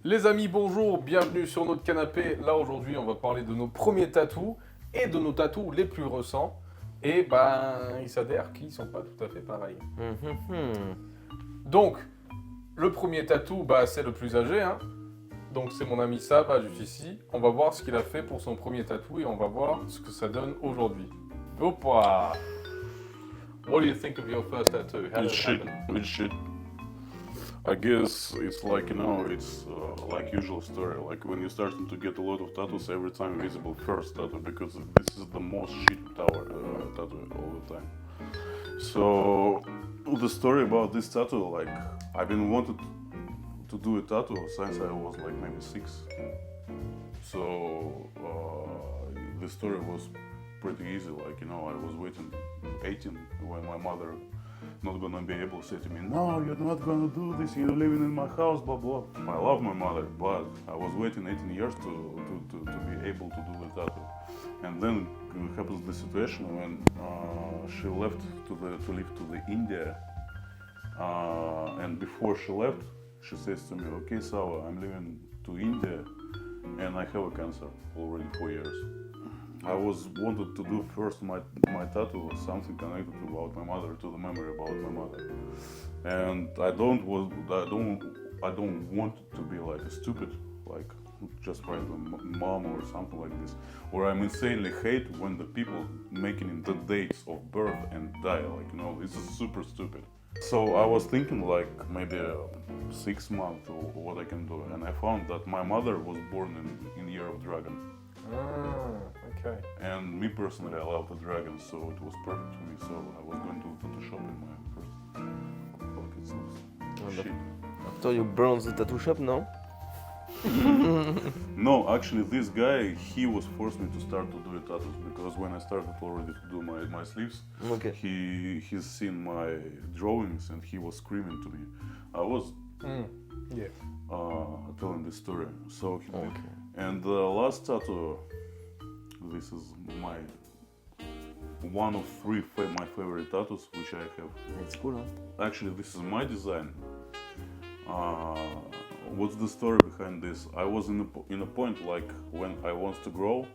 Les amis, bonjour, bienvenue sur notre canapé. Là, aujourd'hui, on va parler de nos premiers tatous et de nos tatous les plus récents. Et il s'avère qu'ils sont pas tout à fait pareils. Donc, le premier tatou, c'est le plus âgé, hein. Donc, c'est mon ami Sab, juste ici. On va voir ce qu'il a fait pour son premier tatou et on va voir ce que ça donne aujourd'hui. Hoppa! What do you think of your first tattoo? How did it happen? It's shit. I guess it's like, it's like usual story. Like when you're starting to get a lot of tattoos, every time visible first tattoo, because this is the most shit tattoo all the time. So the story about this tattoo, like I've been wanted to do a tattoo since I was like maybe 6. So the story was pretty easy. Like I was waiting 18 when my mother not gonna be able to say to me, no, you're not gonna do this, you're living in my house, blah blah. I love my mother, but I was waiting 18 years to be able to do the tattoo. And then happens the situation when she left to live to the India. And before she left, she says to me, okay, Sava, I'm leaving to India and I have a cancer already 4 years. I was wanted to do first my tattoo was something connected about my mother, to the memory about my mother, and I don't want to be like stupid, like just write the mom or something like this, or I'm insanely hate when the people making the dates of birth and die, like this is super stupid. So I was thinking like maybe 6 months or what I can do, and I found that my mother was born in Year of Dragon. Okay. And me personally, I love the dragons, so it was perfect for me. So I was going to tattoo shop in my first. Fuck, it sounds shit. After you burned the tattoo shop, no? No, actually, this guy, he was forced me to start to do tattoos because when I started already to do my sleeves, Okay. he's seen my drawings and he was screaming to me. I was telling this story. So he did. Okay. And the last tattoo, this is one of 3 my favorite tattoos which I have. It's cool, huh? Actually, this is my design. What's the story behind this? I was in a point like when I want to grow,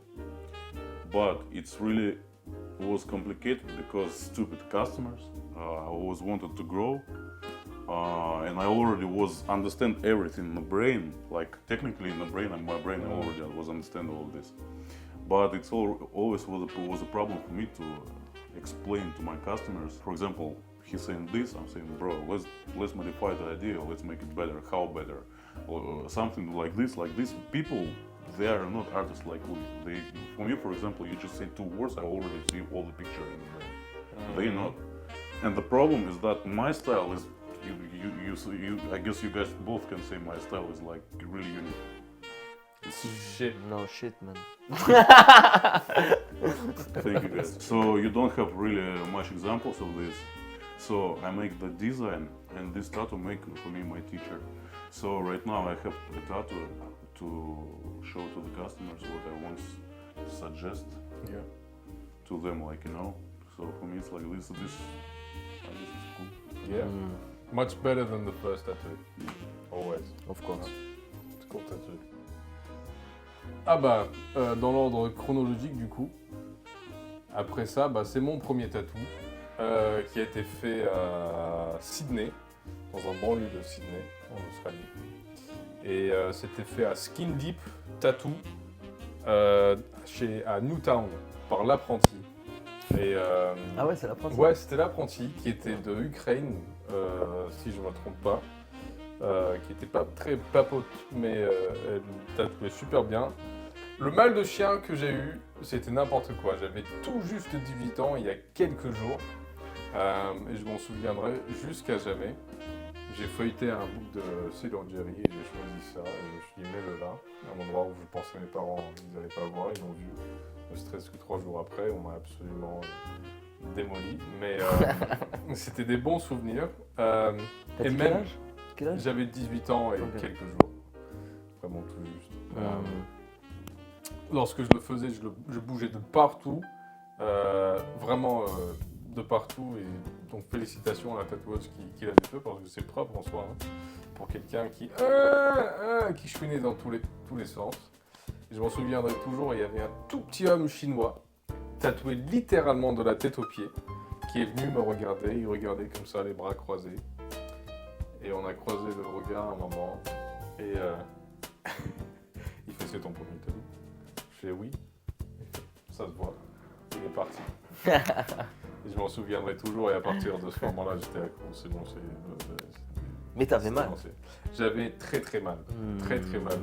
but it's really was complicated because stupid customers. I always wanted to grow. And I already was understand everything in the brain, like technically in the brain, and my brain already was understand all of this. But it's always was a problem for me to explain to my customers. For example, he's saying this, I'm saying, bro, let's modify the idea, let's make it better. How better? Or something like this. People, they are not artists like we. For me, for example, you just say 2 words, I already see all the picture in the brain. They not. And the problem is that my style is. I guess you guys both can say my style is like really unique. It's shit. No shit, man. Thank you guys. So you don't have really much examples of this. So I make the design and this tattoo make for me my teacher. So right now I have a tattoo to show to the customers what I want to suggest to them, So for me it's like this is cool. Yeah. Much better than the first tattoo. Always. Of course. C'est cool tattoo. Dans l'ordre chronologique du coup. Après ça, c'est mon premier tatou qui a été fait à Sydney, dans un banlieue de Sydney, en Australie. Et c'était fait à Skin Deep Tattoo à Newtown par l'apprenti. Et, Ah ouais, c'est l'apprenti. Ouais, c'était l'apprenti qui était de Ukraine, si je ne me trompe pas, qui était pas très papote, mais elle tatouait super bien. Le mal de chien que j'ai eu, c'était n'importe quoi. J'avais tout juste 18 ans il y a quelques jours, et je m'en souviendrai jusqu'à jamais. J'ai feuilleté un book de Sailor Jerry et j'ai choisi ça, et je me suis dit mets-le là, un endroit où je pensais mes parents ils n'allaient pas le voir, ils l'ont vu. Ne serait-ce que 3 jours après, on m'a absolument démoli, mais c'était des bons souvenirs. T'as Et dit même, quel âge j'avais 18 ans et Ok. quelques jours, vraiment tout juste. Lorsque je le faisais, je bougeais de partout, vraiment de partout, et donc félicitations à la tatoueuse qui l'avait fait parce que c'est propre en soi. Hein. pour quelqu'un qui chouinait dans tous les sens. Et je m'en souviendrai toujours, il y avait un tout petit homme chinois, tatoué littéralement de la tête aux pieds, qui est venu me regarder. Il regardait comme ça, les bras croisés. Et on a croisé le regard un moment. Et il fait, c'est ton premier tatou? Je fais oui. Il fait, ça se voit. Il est parti. Et je m'en souviendrai toujours. Et à partir de ce moment-là, j'étais à court. C'est bon, Mais t'avais mal. J'avais très très mal. Très très mal.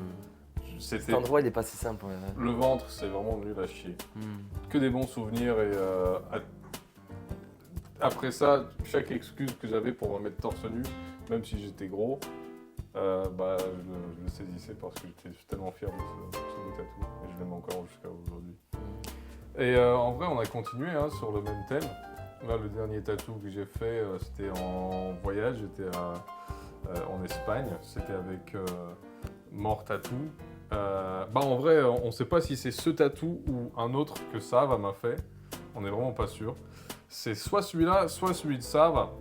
Cet endroit, il est pas si simple. Ouais. Le ventre, c'est vraiment nul à chier. Que des bons souvenirs. Et après ça, chaque excuse que j'avais pour me mettre torse nu, même si j'étais gros, je le saisissais parce que j'étais tellement fier de ce tatou. Et je l'aime encore jusqu'à aujourd'hui. Et en vrai, on a continué sur le même thème. Là, le dernier tatou que j'ai fait, c'était en voyage. J'étais en Espagne. C'était avec Mort Tattoo. En vrai, on ne sait pas si c'est ce tatou ou un autre que Sava m'a fait. On n'est vraiment pas sûr. C'est soit celui-là, soit celui de Sava.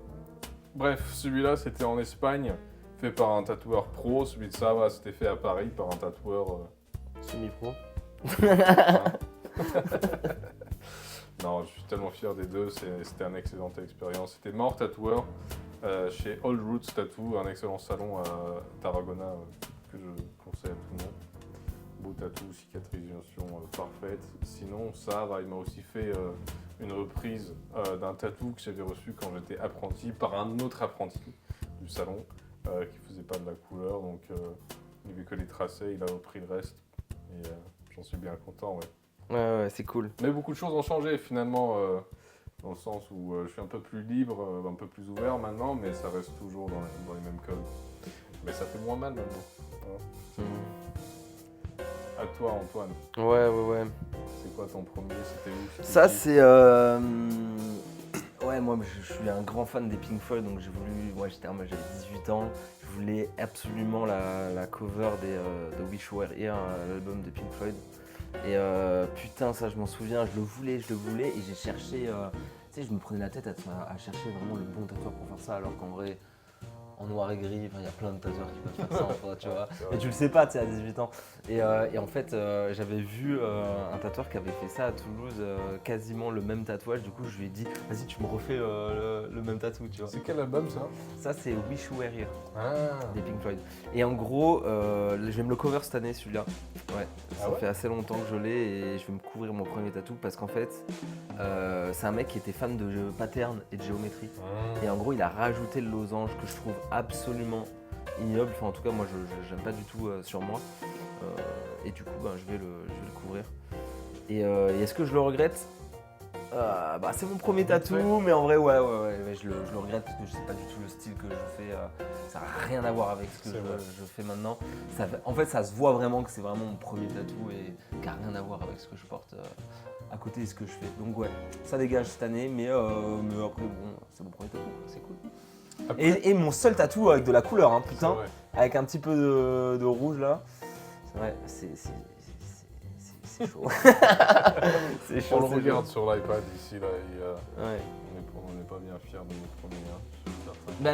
Bref, celui-là, c'était en Espagne, fait par un tatoueur pro. Celui de Sava, c'était fait à Paris par un tatoueur... Semi-pro. Non, je suis tellement fier des deux. C'était une excellente expérience. C'était Mort Tatoueur chez Old Roots Tattoo, un excellent salon à Tarragona que je conseille à tout le monde. Beau tatou, cicatrisation parfaite. Sinon, Sava, il m'a aussi fait une reprise d'un tatou que j'avais reçu quand j'étais apprenti par un autre apprenti du salon qui faisait pas de la couleur. Donc, il n'y avait que les tracés, il a repris le reste. Et j'en suis bien content, ouais. Ouais, c'est cool. Mais beaucoup de choses ont changé finalement, dans le sens où je suis un peu plus libre, un peu plus ouvert maintenant, mais ça reste toujours dans les mêmes codes. Mais ça fait moins mal maintenant. Hein. À toi, Antoine. Ouais. C'est quoi ton premier? C'était où? Ça, c'est... Ouais, moi, je suis un grand fan des Pink Floyd, donc j'ai voulu... Moi, j'avais 18 ans. Je voulais absolument la cover de Wish You Were Here, l'album de Pink Floyd. Et putain, ça, je m'en souviens, je le voulais. Et j'ai cherché... tu sais, je me prenais la tête à chercher vraiment le bon tatoueur pour faire ça, alors qu'en vrai... En noir et gris, il y a plein de tatoueurs qui peuvent faire ça, enfin, tu vois. Mais tu le sais pas, tu sais, à 18 ans. Et en fait, j'avais vu un tatoueur qui avait fait ça à Toulouse, quasiment le même tatouage. Du coup, je lui ai dit, vas-y, tu me refais le même tatou, tu vois. C'est quel album ça? Ça, c'est Wish You Were Here, Ah. des Pink Floyd. Et en gros, je vais me le cover cette année, celui-là. Ouais, ça fait assez longtemps que je l'ai et je vais me couvrir mon premier tatou parce qu'en fait, c'est un mec qui était fan de pattern et de géométrie. Et en gros, il a rajouté le losange que je trouve absolument ignoble. Enfin, en tout cas, moi, je n'aime pas du tout sur moi. Et du coup, je vais le couvrir. Et est-ce que je le regrette? C'est mon premier tatou, mais en vrai, ouais, je le regrette parce que je sais pas du tout le style que je fais. Ça n'a rien à voir avec ce que je fais maintenant. En fait, ça se voit vraiment que c'est vraiment mon premier tatou et qui n'a rien à voir avec ce que je porte à côté de ce que je fais. Donc ouais, ça dégage cette année, mais après, bon, c'est mon premier tatou, c'est cool. Et mon seul tatou avec de la couleur, hein, putain, avec un petit peu de rouge là. Ouais, c'est chaud. C'est chaud. On le regarde sur l'iPad ici, là, ouais. on n'est pas bien fiers de notre premier.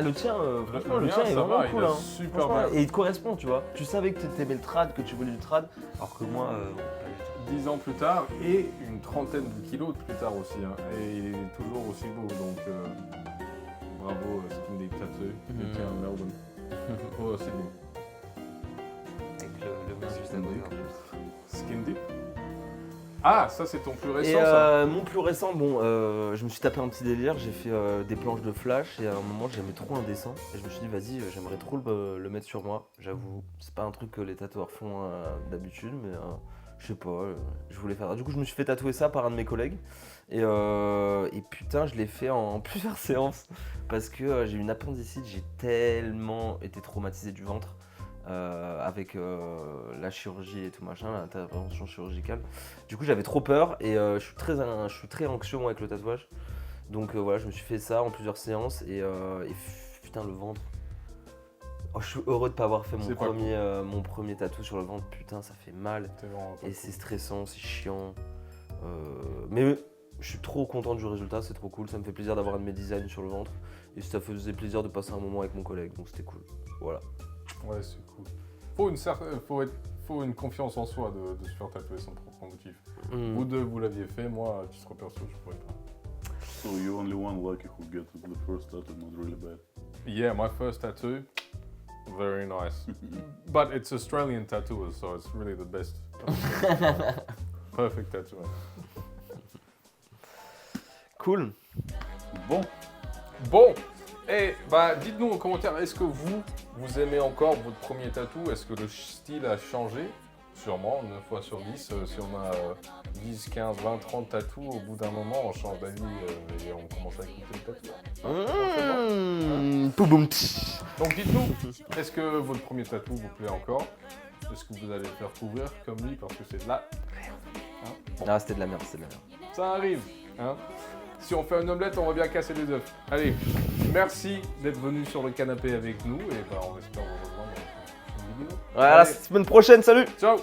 Le tien, franchement, le tien est vraiment cool. Hein. Super bien. Et il te correspond, tu vois. Tu savais que tu aimais le trad, que tu voulais du trad, alors que moi, pas du tout. 10 ans plus tard et une trentaine de kilos plus tard aussi. Hein. Et il est toujours aussi beau, donc bravo Skin Deep Tattoo. Il était à Melbourne. Oh, Sydney. Avec le main juste à côté. Skin Deep. Ah, ça c'est ton plus récent, et ça. Mon plus récent, je me suis tapé un petit délire, j'ai fait des planches de flash et à un moment j'aimais trop un dessin et je me suis dit vas-y, j'aimerais trop le mettre sur moi, j'avoue, c'est pas un truc que les tatoueurs font d'habitude, mais je sais pas, je voulais faire. Du coup je me suis fait tatouer ça par un de mes collègues et putain je l'ai fait en plusieurs séances parce que j'ai eu une appendicite, j'ai tellement été traumatisé du ventre. Avec la chirurgie et tout machin, l'intervention chirurgicale. Du coup j'avais trop peur et je suis très anxieux moi avec le tatouage. Donc voilà, je me suis fait ça en plusieurs séances et putain le ventre. Oh, je suis heureux de pas avoir fait mon premier tatou sur le ventre, putain ça fait mal. Et c'est stressant, c'est chiant. Mais je suis trop content du résultat, c'est trop cool, ça me fait plaisir d'avoir un de mes designs sur le ventre. Et ça faisait plaisir de passer un moment avec mon collègue, donc c'était cool. Voilà. Ouais, c'est cool. Faut une confiance en soi de se faire tatouer son propre motif. Vous deux, vous l'aviez fait, moi, à titre perso, je pourrais pas. So you only one lucky who gets the first tattoo, not really bad. Yeah, my first tattoo, very nice. But it's Australian tattoo, so it's really the best. Perfect tattoo. Cool. Bon, Et dites-nous en commentaire, est-ce que vous aimez encore votre premier tatou? Est-ce que le style a changé? Sûrement, 9 fois sur 10. Si on a 10, 15, 20, 30 tatous, au bout d'un moment, on change d'avis et on commence à écouter le tatou. Pouboum. Donc dites-nous, est-ce que votre premier tatou vous plaît encore? Est-ce que vous allez le faire couvrir comme lui parce que c'est de la... Ah, c'était de la merde, c'était de la merde. Ça arrive, hein. Si on fait une omelette, on va bien casser les œufs. Allez, merci d'être venu sur le canapé avec nous et on espère vous rejoindre dans une prochaine vidéo. Ouais, à la Allez, semaine prochaine, salut! ciao!